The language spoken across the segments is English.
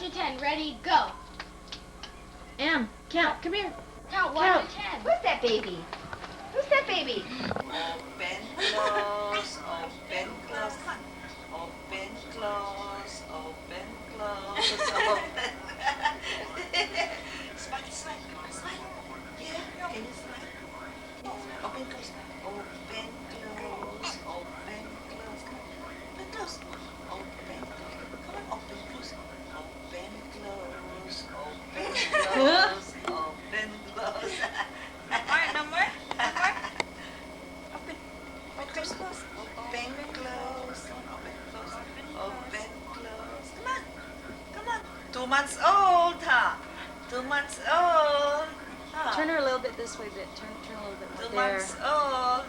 to 10. Ready, go. Em, count. Come here. Count 1 to 10. Who's that baby? Who's that baby? Open, close, open, close. Open, close, open, close, open. Smile, smile, smile. Yeah, can you smile? Open, close, open, close, open, close. Open, close, open, come on, open, close, open, close, open, close, open, close. No more? Open, close, close, open, close, open, close, open, close. Come on, come on. 2 months old, huh? 2 months old. Huh? Turn her a little bit this way, bit. Turn a little bit more. 2 There. months old.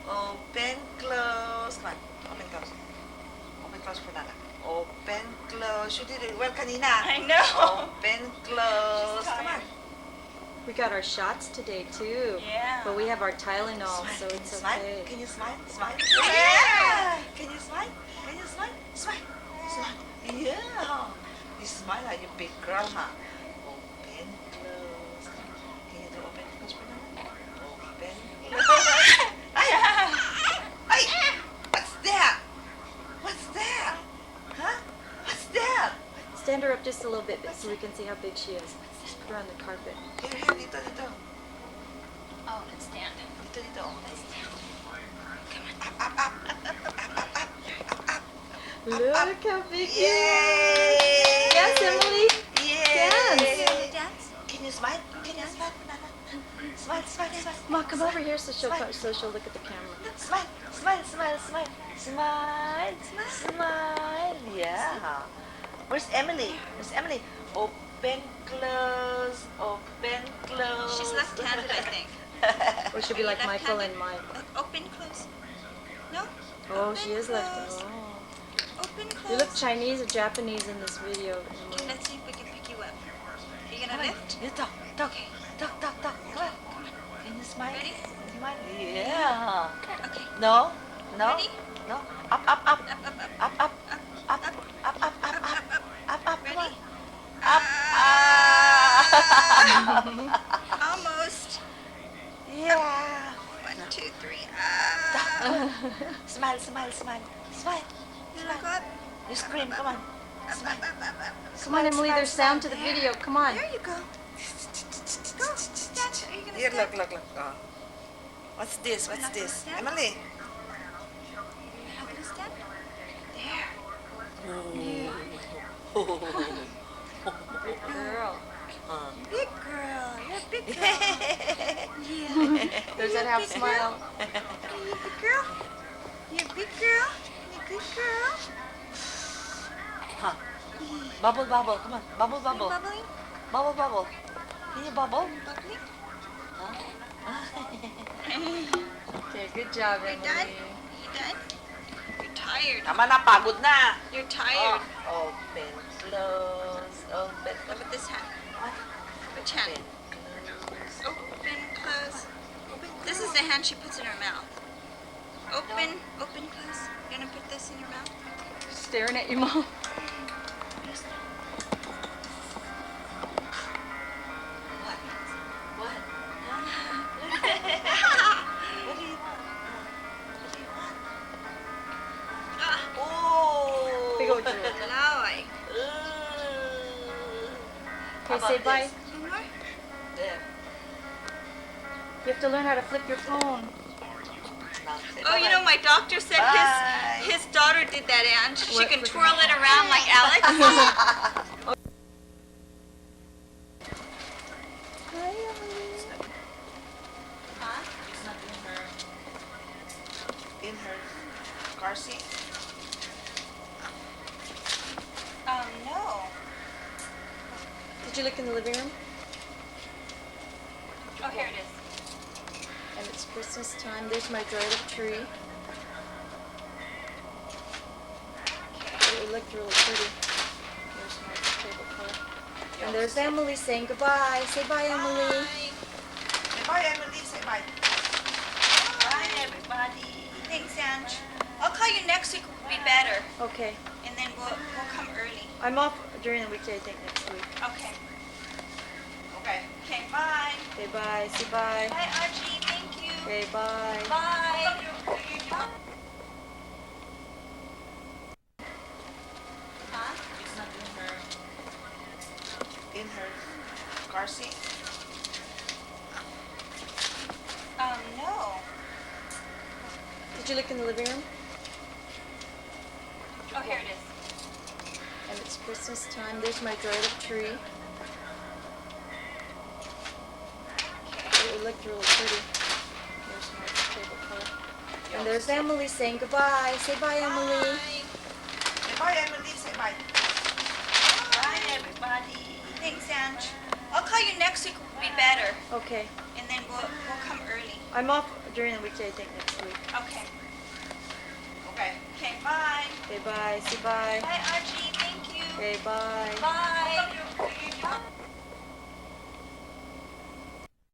Open, close. Come on, open, close. Open, close for Nana. Open, close. You did it well kanina. I know. Open, close. She's Come on. tired. We got our shots today too. Yeah. But we have our Tylenol, Smile. so Can it's you smile? okay. Can you smile? Smile. Yeah. Can you smile? Can you smile? Smile. Smile. Yeah. You smile like you big girl, huh? Open, close. Can you do open, close for now? Open, close. Ay! What's that? What's that? Huh? What's that? Stand her up just a little bit so we can see how big she is. Just put her on the carpet. Here, dito, dito. Oh, let's stand. Dito, dito. Look how big you are. Yay! Yes, Emily. Yay! Dance. Can you smile? Can you smile, Nana? Smile, smile, smile. Come on, come over here so she'll look at the camera. Smile, smile, smile, smile. Smile, smile. Yeah. Where's Emily? Where's Emily? Open, close, open, close. She's left-handed, I think. Or she'll be like Michael and Left-handed? Mike. Like open, close. No? Oh, Open, she is close. left. Oh. Open, close. You look Chinese or Japanese in this video. Okay, let's see if we can pick you up. Are you Come gonna on. lift? You talk, talk, talk, talk, talk. Come on. Can you smile? Ready? Smile. Yeah. Okay. No, no, Ready? no. Up, up, up, Up, up, up. up, up, up, up, up, up, up, up, up. Come on. Ready? Up. Ah. Almost. Yeah. 1, 2, 3. Ah. Smile, smile, smile, smile. You look up. You scream. Come on. Up, Smile. up, up, up, up. Come on, Emily, there's sound to the video. Come on. There you go. Go. Stand. Are you gonna Here, stand? look. Oh. What's this? What's Not gonna this? stand? Emily. You're not gonna stand? Girl. Big girl. You're a big girl. Yeah. There's that half smile. Are you a big girl? You're a big girl. You're a good girl. Huh. Bubble, bubble. Come on. Bubble, You bubble. bubbling? Bubble, bubble. Can you bubble? You bubbling? Okay, good job, Are you Emily. done? Are you done? You're tired. Tama na, pagod na. You're tired. Open, close, open, Look at this hand. What? Which hand? Close. Open, close. This is the hand she puts in her mouth. Open, open, close. You're gonna put this in your mouth? Staring at you, Mom. What? What? What do you want? What do you want? Oh! Big old drool. Laway. Okay, say bye. One more? There. You have to learn how to flip your phone. Now, say Oh, you bye-bye. know, my doctor said Bye. his daughter did that, Ange. She What? can twirl it around like Alex. Hi, Emily. Huh? It's not in her car seat. No. Did you look in the living room? Oh, here it is. And it's Christmas time. There's my dried up tree. It looked really pretty. There's my tablecloth. And there's Emily saying goodbye. Say bye, Emily. Say bye, Emily. Say bye. Bye, everybody. Thanks, Ange. I'll call you next week will be better, Okay. and then we'll come early. I'm off during the weekday, I think, next week. Okay. Okay. Okay, bye. Okay, bye. Say bye. Bye, Archie. Thank you. Okay, bye. Bye. Huh? It's not in her car seat. No. Did you look in the living room? Oh, here it is. And it's Christmas time. There's my dried up tree. It looked really pretty. There's my tablecloth. And there's Emily saying goodbye. Say bye, Emily. Say bye, Emily. Say bye. Bye, everybody. Thanks, Ange. I'll call you next week will be better, Okay. and then we'll come early. I'm off during the weekday, I think, next week. Okay. Okay. Okay, bye. Okay, bye. Say bye. Bye, Archie. Thank you. Okay, bye. Bye.